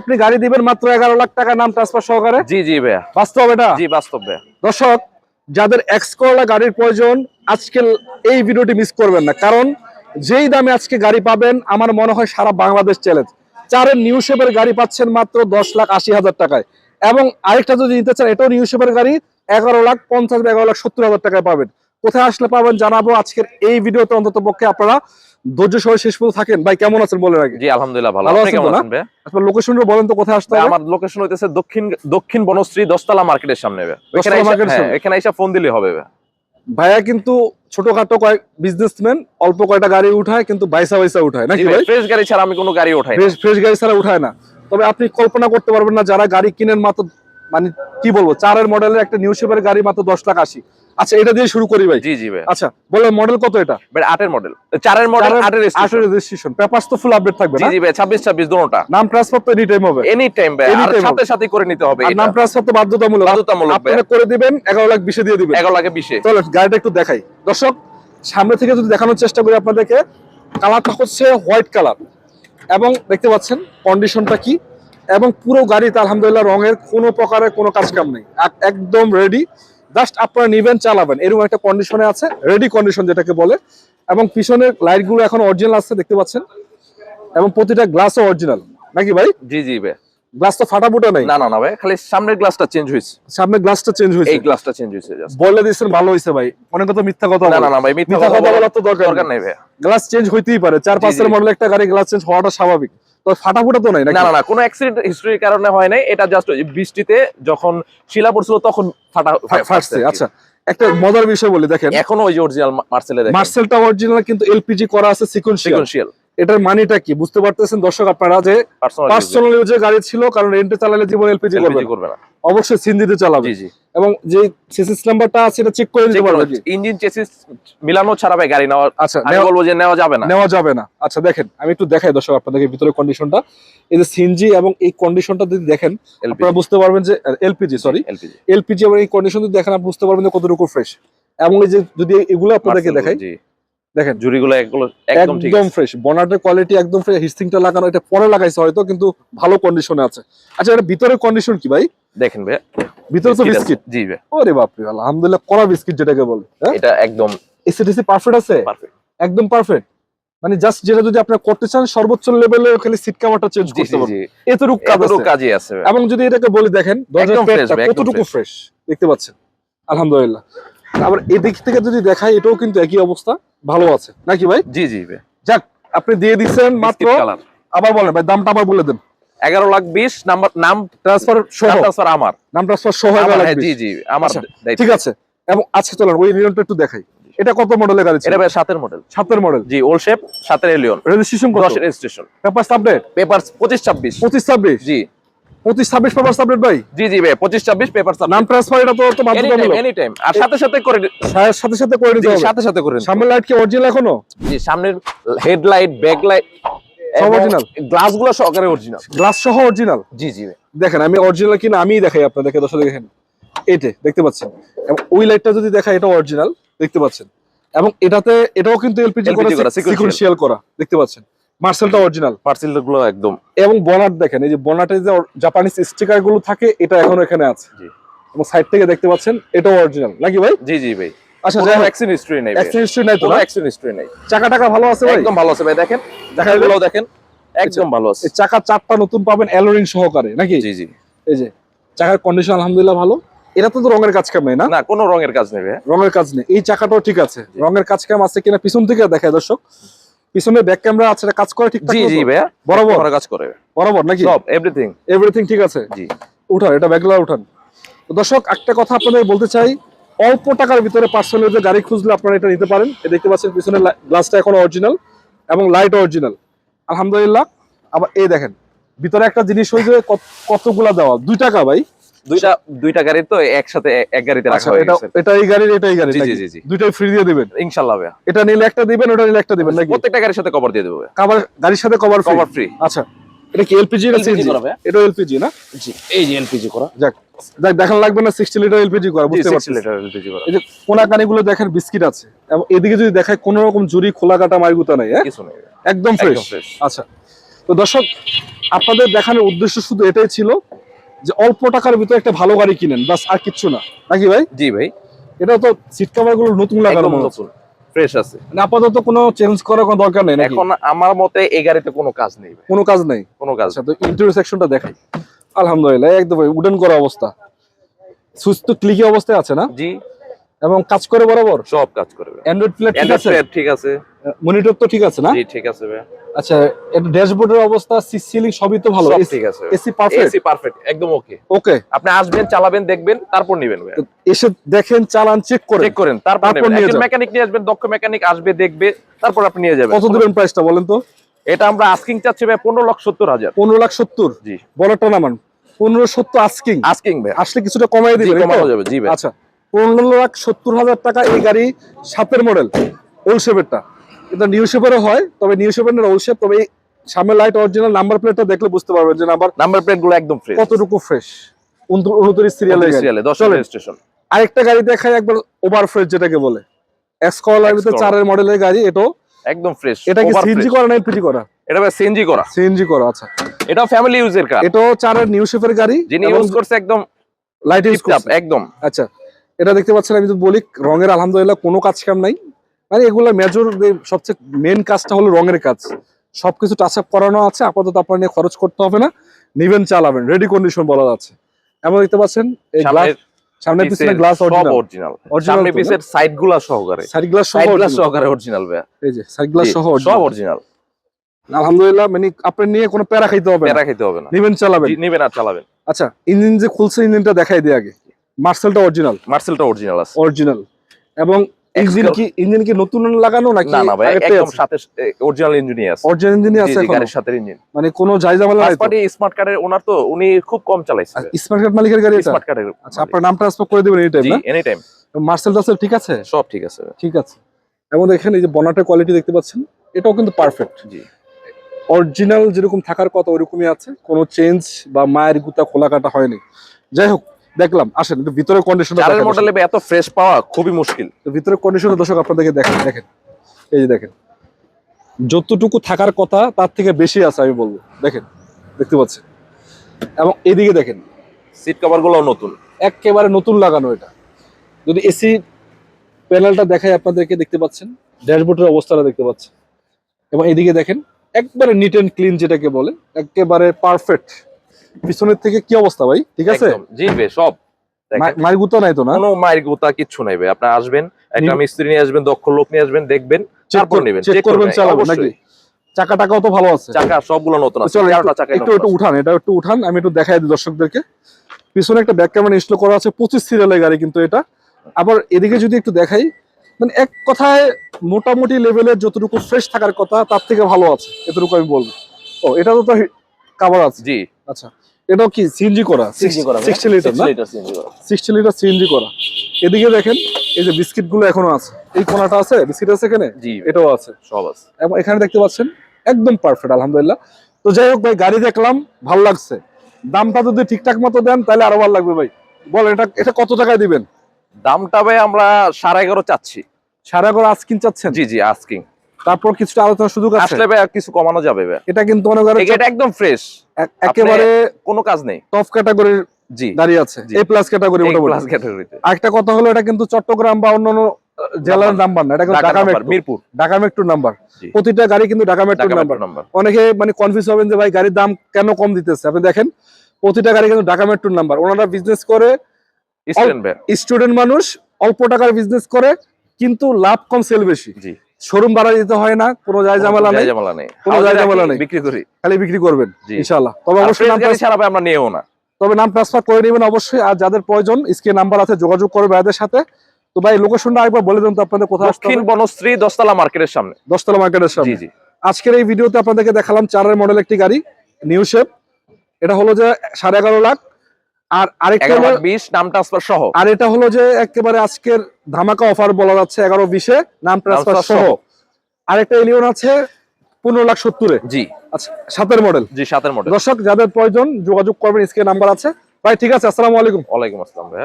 আপনি গাড়ি দিবেন মাত্র 11 লাখ টাকা নাম ট্রান্সফার সহকারে। জি জি ভাইয়া, বাস্তব এটা? জি বাস্তব ভাইয়া। দর্শক, যাদের এক্স করলা গাড়ির প্রয়োজন আজকে এই ভিডিওটি মিস করবেন না, কারণ যেই দামে আজকে গাড়ি পাবেন আমার মনে হয় সারা বাংলাদেশ চ্যালেঞ্জ। 4-এর নিউ শেপের গাড়ি পাচ্ছেন মাত্র 10,80,000 টাকায়, এবং আরেকটা যদি নিতে চান এটাও নিউ শেপের গাড়ি 11,50,000 বা 11,70,000 টাকায় পাবেন। কোথায় আসলে পাবেন জানাবো আজকের এই ভিডিওতে, অন্তত পক্ষে আপনারা ধৈর্য সহ শেষ পর্যন্ত থাকেন। ভাই কেমন আছেন বলেন আগে? জি আলহামদুলিল্লাহ ভালো। ভালো আপনি আছেন কেমন তো না? আছেন ভাইয়া? আপনার লোকেশনটা বলেন তো, কোথায় আসতে হবে? আমার লোকেশন হইতেছে দক্ষিণ বনশ্রী 10তলা মার্কেটের সামনে ভাইয়া। দশতলা মার্কেটের সামনে? এখানে এসে ফোন দিলে হবে ভাইয়া। ভাইয়া কিন্তু ছোটখাটো কয়েক বিজনেসম্যান, অল্প কয়টা গাড়ি উঠায় কিন্তু বাইসা উঠায় নাকি ভাই? ফ্রেশ গাড়ি ছাড়া আমি কোনো গাড়ি ওঠাই না। ফ্রেশ গাড়ি ছাড়া উঠায় না। তবে আপনি কল্পনা করতে পারবেন না যারা গাড়ি কিনেন মাত্র, মানে কি বলবো, 4-এর মডেলের একটা নিউ শেপের গাড়ি মাত্র 10,80,000। আচ্ছা, এটা দিয়ে শুরু করি ভাই। জি জি ভাই। আচ্ছা বলেন, মডেল কত এটা? ভাই 8-এর মডেল, 4-এর মডেল, 8-এর রেজিস্ট্রেশন। পেপারস তো ফুল আপডেট থাকবে জি না? জি ভাই, 26 দোনোটা। নাম ট্রান্সফার তো এনি টাইম হবে? এনি টাইম ভাই, আর সাথে সাথে করে নিতে হবে। আর নাম ট্রান্সফার তো বাধ্যতামূলক? আপনারা করে দিবেন 11,20,000 দিয়ে দিবেন। 11,20,000। চলেন গাড়িটা একটু দেখাই। দর্শক, সামনে থেকে যদি দেখানোর চেষ্টা করি আপনাদেরকে, কালারটা হচ্ছে হোয়াইট কালার, এবং দেখতে পাচ্ছেন কন্ডিশনটা কি, এবং পুরো গাড়িতে আলহামদুলিল্লাহ রঙের কোনো প্রকারের কোনো কাজ কাম নেই, একদম রেডি। জাস্ট আপনারা নিবেন, চালাবেন, এরকম একটা কন্ডিশনে আছে, রেডি কন্ডিশন যেটাকে বলে। এবং পিছনের লাইটগুলো এখন অরিজিনাল আছে দেখতে পাচ্ছেন, এবং প্রতিটা গ্লাসও অরিজিনাল নাকি ভাই? জি জি ভাই। গ্লাস তো ফাটাফুটা নাই? না না না ভাই, খালি সামনের গ্লাসটা চেঞ্জ হয়েছে। সামনের গ্লাসটা চেঞ্জ হয়েছে? এই গ্লাসটা চেঞ্জ হয়েছে জাস্ট। বলে দিয়েছেন, ভালো হয়েছে ভাই। অনেক তো মিথ্যা কথা না না না ভাই, মিথ্যা কথা বলার তো দরকার নাই ভাই। গ্লাস চেঞ্জ হইতেই পারে, 4-5-এর মডেল একটা গাড়ি গ্লাস চেঞ্জ হওয়াটা স্বাভাবিক, তো ফাটাফুটা তো নাই নাকি? না না না, কোনো অ্যাক্সিডেন্ট হিস্টরির কারণে হয় নাই, এটা জাস্ট বৃষ্টিতে যখন শিলা পড়ছিল তখন ফাটছে। আচ্ছা, একটা মজার বিষয় বলি, দেখেন এখনো ওই যে অরিজিনাল মার্সেলে দেখেন, মার্সেলটা অরিজিনাল কিন্তু এলপিজি করা আছে সিকোয়েন্সিয়াল। এটার মানেটা কি বুঝতে পারতেছেন দর্শক আপনারা, যে পার্সোনাল ইউজে গাড়ি ছিল, কারণ রেন্টে চালালে জীবন এলপিজি করবে না, অবশ্যই সিএনজিতে চালাবে। এবং যে চেসিস নাম্বারটা আছে এটা চেক করে নিতে পারবে। ইঞ্জিন চেসিস মিলানো ছাড়া ভাই গাড়ি নেওয়া, আচ্ছা আমি বলবো যে নেওয়া যাবে না। আচ্ছা দেখেন, আমি একটু দেখাই দর্শক আপনাদেরকে ভিতরে কন্ডিশনটা, এই যে সিএনজি এবং এই কন্ডিশনটা যদি দেখেন আপনারা বুঝতে পারবেন যে এলপিজি এবং এই কন্ডিশন যদি দেখেন আপনি বুঝতে পারবেন যে কতটুকু ফ্রেশ। এবং এই যে যদি এগুলো আপনাদেরকে দেখাই, দেখেন জুড়িগুলো একদম ফ্রেশ, বনাটের কোয়ালিটি একদম ফ্রেশ, হিস্ট্রিংটা লাগানো, এটা পরে লাগাইছে হয়তো, কিন্তু ভালো কন্ডিশনে আছে। আচ্ছা, এটা ভিতরের কন্ডিশন কি ভাই? দেখেন ভাই, ভিতরে তো বিস্কিট। জি ভাই। ওরে বাপ রে, আলহামদুলিল্লাহ, কড়া বিস্কিট যেটাকে বলে, এটা একদম এসিডিসি পারফেক্ট আছে, একদম পারফেক্ট। মানে জাস্ট যেটা যদি আপনি করতে চান সর্বোচ্চ লেভেলে, খালি সিট কভারটা চেঞ্জ করতে পারবেন, এতটুকু কাজই আছে। এবং যদি এটাকে বলি, দেখেন দরজার পেটটা কতটুকু ফ্রেশ দেখতে পাচ্ছেন, আলহামদুলিল্লাহ। আবার এদিক থেকে যদি দেখাই, এটাও কিন্তু একই অবস্থা, ভালো আছে নাকি ভাই? জি জি ভাই। যাক, আপনি দিয়ে দিচ্ছেন মাত্র, আবার বলেন ভাই দামটা আবার বলে দেন। 11,20,000 নাম ট্রান্সফার আমার নাম ট্রান্সফার সহ। জি জি আমার, ঠিক আছে। এবং আচ্ছা চলেন ওই রিয়নটা একটু দেখাই। এটা কত মডেলের গাড়ি? এটা ভাই 7-এর মডেল। 7-এর মডেল? জি, ওল্ড শেপ, 7-এর এলিয়ন। রেজিস্ট্রেশন কত? 10 রেজিস্ট্রেশন। Papers update? পেপারস 25-26। 25-26? জি 25-26 পেপারস আপডেট ভাই? জি জি ভাই, 25-26 পেপারস আপডেট। নাম ট্রান্সফার এটা তো বাধ্যতামূলক? এনি টাইম, আর সাথে সাথে করে নিতে হবে। সাথে করে সামনের লাইট কি অরিজিনাল এখনো? জি, সামনের হেডলাইট, ব্যাকলাইট সব অরিজিনাল, গ্লাসগুলো সহকারে অরিজিনাল, গ্লাস সহ অরিজিনাল। জি জি ভাই। দেখেন আমি অরিজিনাল কিনা আমিই দেখাই আপনাদেরকে, দর্শক দেখেন এইটা দেখতে পাচ্ছেন, এবং ওই লাইটটা যদি দেখাই এটা অরিজিনাল দেখতে পাচ্ছেন, এবং এটাও কিন্তু এলপিজি করা, সিকোয়েন্সিয়াল করা দেখতে পাচ্ছেন। মার্সেলটা অরিজিনাল, পার্সেলগুলো একদম। এবং বনাট দেখেন, এই যে বনাটে যে জাপানিজ স্টিকার গুলো থাকে এটা এখনো এখানে আছে। জি, এবং সাইড থেকে দেখতে পাচ্ছেন এটাও অরিজিনাল নাকি ভাই? জি জি ভাই। আচ্ছা, কোনো অ্যাক্সিডেন্ট হিস্টরি নাই, অ্যাক্সিডেন্ট হিস্টরি নাই তো? কোনো অ্যাক্সিডেন্ট হিস্টরি নাই। চাকা ভালো আছে ভাই? একদম ভালো আছে ভাই, দেখেন চাকাগুলো দেখেন একদম ভালো আছে। এই চাকা 4টা নতুন পাবেন অ্যালোরিং সহকারে নাকি? জি জি। এই যে চাকার কন্ডিশন আলহামদুলিল্লাহ ভালো। এটা তো রঙের কাজ কাম নাই না? না, কোনো রঙের কাজ নেই ভাই, রঙের কাজ নেই। এই চাকাটাও ঠিক আছে, রঙের কাজ কাম আছে কিনা পিছন থেকে দেখায় দর্শক। পিছনে ব্যাক ক্যামেরা আছে, এটা কাজ করে ঠিকঠাক? জি জি ভাই, বরাবর কাজ করে, বরাবর নাকি? সব এভরিথিং ঠিক আছে। জি, উঠান এটা, ব্যাকলা উঠান। তো দর্শক, একটা কথা আপনাদের বলতে চাই, অল্প টাকার ভিতরে পার্সোনাল যে গাড়ি খুঁজলে আপনারা এটা নিতে পারেন। দেখতে পাচ্ছেন পিছনের গ্লাসটা এখন অরিজিনাল, এবং লাইট অরিজিনাল আলহামদুলিল্লাহ। আবার এই দেখেন ভিতরে একটা জিনিস হয়েছে, কতগুলা দেওয়া, 2 টাকা ভাই, দুইটা গাড়ি তো একসাথে এক গাড়িতে রাখা হয়ে গেছে। এটা এই গাড়ির, এটা এই গাড়ি, জি জি জি, দুইটাই ফ্রি দিয়ে দিবেন ইনশাআল্লাহ ভাই। এটা নিলে একটা দিবেন, ওটা নিলে একটা দিবেন নাকি? প্রত্যেকটা গাড়ির সাথে কভার দিয়ে দেব ভাই। গাড়ির সাথে কভার ফ্রি? আচ্ছা, এটা কি এলপিজি না সিএনজি? এটা এলপিজি না? জি, এই যে এলপিজি করা। যাক দেখান লাগবে না, 60 লিটার এলপিজি করা, বুঝতে পারছেন? 60 লিটার এলপিজি করা। এই যে কোনা কানিগুলো দেখেন বিস্কিট আছে, এবং এদিকে যদি দেখায় কোনো রকম জুরি খোলা কাটা মাইগুতা নাই, কিছু নেই, একদম ফ্রেশ। আচ্ছা, তো দর্শক, আপনাদের দেখানোর উদ্দেশ্য শুধু এটাই ছিল যে অল্প টাকার ভিতরে একটা ভালো গাড়ি কিনেন, বাস, আর কিচ্ছু না, নাকি ভাই? জি ভাই, এটা তো সিট কভার গুলো নতুন লাগানো একদম মনে হচ্ছে। নতুন, ফ্রেশ আছে। মানে আপাতত কোনো চেঞ্জ করার কোনো দরকার নেই নাকি? এখন আমার মতে এই গাড়িতে কোনো কাজ নেই ভাই, কোনো কাজ নেই। কোনো কাজ আচ্ছা, তো ইন্টেরিয়র সেকশনটা দেখাই। আলহামদুলিল্লাহ, একদম উডেন করা অবস্থা, সুইচ তো ক্লিকি অবস্থায় আছে না? জি, এবং কাজ করে বরাবর, সব কাজ করবে। অ্যান্ড্রয়েড প্লেট ঠিক আছে, ঠিক আছে, মনিটর তো ঠিক আছে না? জি ঠিক আছে ভাই। আচ্ছা, এটা ড্যাশবোর্ডের অবস্থা, সিলিং সবই তো ভালো, সব ঠিক আছে, এসি পারফেক্ট, এসি পারফেক্ট, একদম ওকে। ওকে। আপনি আসবেন, চালাবেন, দেখবেন, তারপর নেবেন ভাই। এসে দেখেন, চালান, চেক করেন, চেক করেন, তারপর নেবেন। একজন মেকানিক নিয়ে আসবেন, দক্ষ মেকানিক আসবে, দেখবে, তারপর আপনি নিয়ে যাবেন। কত দিবেন প্রাইসটা বলেন তো? এটা আমরা আস্কিং চাচ্ছি ভাই 15,70,000। 15,70,000? জি, বড়টা নামান 15,70,000 আস্কিং। আস্কিং ভাই, আসলে কিছুটা কমাই দিবেন, কমানো যাবে। জি ভাই, আচ্ছা, 15,70,000 টাকা এই গাড়ি, 7-এর মডেল, ওল্ড শেপেরটা। এটা নিউ শেপেরও হয়, তবে নিউ শেপের না, ওল্ড শেপ। তবে এই সামনে লাইট অরিজিনাল, নাম্বার প্লেটটা দেখলে বুঝতে পারবেন যে নাম্বার প্লেট গুলো একদম ফ্রেশ, কতটুকু ফ্রেশ। 29 সিরিয়ালের সিরিয়ালে 10 চলেন রেজিস্ট্রেশন। আরেকটা গাড়ি দেখাই, একবার ওভার ফ্রেশ যেটাকে বলে, এক্স করলার ভিতরে 4-এর মডেলের গাড়ি, এটাও একদম ফ্রেশ। এটা কি সিএনজি করা না এলপিজি করা? এটা ভাই সিএনজি করা। সিএনজি করা, আচ্ছা। এটাও ফ্যামিলি ইউজের কার, এটাও 4-এর নিউ শেপের গাড়ি, যিনি ইউজ করছে একদম লাইট ইউজ টিপটপ করছে একদম। আচ্ছা, এটা দেখতে পাচ্ছেন, আমি তো বলি রঙের আলহামদুলিল্লাহ কোনো কাজ কাম নাই। মানে এগুলো মেজর, সবচেয়ে মেন কাজটা হলো রঙের কাজ। সবকিছু টাচ আপ করানো আছে, আপাতত আপনার নিয়ে খরচ করতে হবে না, নিবেন, চালাবেন, রেডি কন্ডিশন বলা যাচ্ছে। এমন দেখতে পাচ্ছেন এই গ্লাস, সামনে পিছনে গ্লাস অরিজিনাল, সামনে পিছের সাইড গুলা সহকারে, সাইড গ্লাস সহকারে অরিজিনাল ভাই। এই যে সাইড গ্লাস সহ সব অরিজিনাল আলহামদুলিল্লাহ। মানে আপনার নিয়ে কোনো প্যারা খাইতে হবে না, প্যারা খেতে হবে না, নিবেন, চালাবেন, নিবেন আর চালাবেন। আচ্ছা, ইঞ্জিন যে খুলছে, ইঞ্জিনটা দেখাই দিই আগে। মার্সেলটা অরিজিনাল, মার্সেলটা অরিজিনাল আছে, অরিজিনাল। এবং ইঞ্জিন কি নতুন লাগানো নাকি? না না ভাই, একদম সাথে অরিজিনাল ইঞ্জিনই আছে, অরিজিনাল ইঞ্জিনই আছে এখন, গাড়ির সাথে ইঞ্জিন। মানে কোনো জায়জামেলা নাই তো? পার্টি স্মার্ট কার্ডের ওনার, তো উনি খুব কম চালাইছে। স্মার্ট কার্ড মালিকের গাড়ি এটা? স্মার্ট কার্ডের। আচ্ছা, আপনার নাম ট্রান্সফার করে দিবেন এই টাইম জি, না? Any time. মার্সেল ঠিক আছে, সব ঠিক আছে, ঠিক আছে। এবং দেখেন এই যে বনাটের কোয়ালিটি দেখতে পাচ্ছেন, এটাও কিন্তু পারফেক্ট। জি, অরিজিনাল যেরকম থাকার কথা ওইরকমই আছে, কোনো চেঞ্জ বা মায়ের গুতা খোলা কাটা হয়নি। যাই হোক, দেখলাম, আসেন একটু ভিতরের কন্ডিশনটা চারের মডেলে এত ফ্রেশ পাওয়া খুবই মুশকিল। ভিতরের কন্ডিশনটা দর্শক আপনাদেরকে দেখেন, এই যে দেখেন, যতটুকু থাকার কথা তার থেকে বেশি আছে আমি বলবো। দেখেন, দেখতে পাচ্ছেন। এবং এদিকে দেখেন, সিট কভার গুলো নতুন, একেবারে নতুন লাগানো। এটা যদি এসি প্যানেলটা দেখাই আপনাদেরকে, দেখতে পাচ্ছেন ড্যাশবোর্ডের অবস্থাটা দেখতে পাচ্ছেন। এবং এদিকে দেখেন, একবারে নিট এন্ড ক্লিন যেটাকে বলে, একেবারে পারফেক্ট। পিছনের থেকে কি অবস্থা ভাই, ঠিক আছে? একদম জি ভাই, সব মায়ের গুতা নাই তো না? কোনো মায়ের গোতা কিচ্ছু নাই ভাই। আপনি আসবেন, একটা মিস্ত্রি নিয়ে আসবেন, দক্ষ লোক নিয়ে আসবেন, দেখবেন, তারপর নেবেন, চেক করবেন, চালাবেন নাকি? চাকা টাকাও তো ভালো আছে, চাকা সবগুলো নতুন আছে। একটু উঠান, এটা একটু উঠান, আমি একটু দেখাই দিই দর্শকদেরকে। পিছনে একটা ব্যাক ক্যামেরা ইনস্টল করা আছে, 25 সিরিয়ালের গাড়ি কিন্তু এটা। আবার এদিকে যদি একটু দেখাই, মানে এক কথায় মোটামুটি লেভেলের যতটুকু ফ্রেশ থাকার কথা তার থেকে ভালো আছে, এতটুকু আমি বলবো। ও, এটা তো কাভার আছে। জি, আচ্ছা, এটাও কি সিএনজি করা? 60 লিটার না? 60 লিটার সিএনজি করা। এদিকে দেখেন, এই যে বিস্কিট গুলো এখনো আছে, এই কোনাটা আছে, বিস্কিট আছে এখানে, জি এটাও আছে, সব আছে। এবং এখানে দেখতে পাচ্ছেন একদম পারফেক্ট, আলহামদুলিল্লাহ। তো যাই হোক ভাই, গাড়ি দেখলাম, ভালো লাগছে। দামটা যদি ঠিকঠাক মতো দেন তাহলে আরো ভালো লাগবে ভাই। বলেন, এটা কত টাকায় দিবেন? দামটা ভাই আমরা 11.5 চাচ্ছি। 11.5 আস্কিং চাচ্ছেন? জি জি, আস্কিং। তারপর কিছুটা আলোচনার সুযোগ আছে? আসলে ভাই কিছু কমানো যাবে ভাই। এটা কিন্তু মনে করেন এটা একদম ফ্রেশ, একেবারে কোনো কাজ নেই, টপ ক্যাটাগরির জি দাঁড়িয়ে আছে, এ প্লাস ক্যাটাগরি মোটামুটি। প্লাস ক্যাটাগরিতে। আরেকটা কথা হলো, এটা কিন্তু চট্টগ্রাম বা অন্যান্য জেলার নাম্বার না, এটা কিন্তু ঢাকা মেট্রোর নাম্বার। প্রতিটা গাড়ি কিন্তু ঢাকা মেট্রোর নাম্বার। অনেকে মানে কনফিউজ হবেন যে ভাই গাড়ির দাম কেন কম দিতেছে। আপনি দেখেন, প্রতিটা গাড়ি কিন্তু ঢাকা মেট্রোর নাম্বার। ওনারা বিজনেস করে, স্টুডেন্ট মানুষ, অল্প টাকার বিজনেস করে, কিন্তু লাভ কম, সেল বেশি। জি, শোরুম ভাড়া দিতে হয় না, কোনো ঝামেলা নেই, কোনো ঝামেলা নেই, বিক্রি করি, খালি বিক্রি করবেন ইনশাআল্লাহ। তবে অবশ্যই নাম ছাড়া আমরা নিও না, তবে নাম ট্রান্সফার করে নেবেন অবশ্যই। আর যাদের প্রয়োজন, স্ক্রিনে নাম্বার আছে, যোগাযোগ করবে ভাইদের সাথে। তো ভাই, লোকেশনটা আরেকবার বলে দেন তো আপনাদের কোথায় আসতে হবে? দক্ষিণ বনশ্রী 10তলা মার্কেটের সামনে। 10তলা মার্কেটের সামনে। জি জি। আজকের এই ভিডিওতে আপনাদেরকে দেখালাম 4-এর মডেল একটি গাড়ি, নিউ শেপ। এটা হলো যে 11.5 লাখ। আর আরেকটা হলো 20 নাম ট্রান্সফার সহ। আর এটা হলো যে একেবারে আজকের ধামাকা অফার বলা যাচ্ছে, 11-20-এ নাম ট্রান্সফার সহ। আরেকটা এলিয়ন আছে 15,70,000-এ। জি, আচ্ছা, 7-এর মডেল। জি, 7-এর মডেল। দর্শক, যাদের প্রয়োজন যোগাযোগ করবেন, স্ক্রিনে নাম্বার আছে। ভাই ঠিক আছে, আসসালামু আলাইকুম। ওয়ালাইকুম আসসালাম ভাই।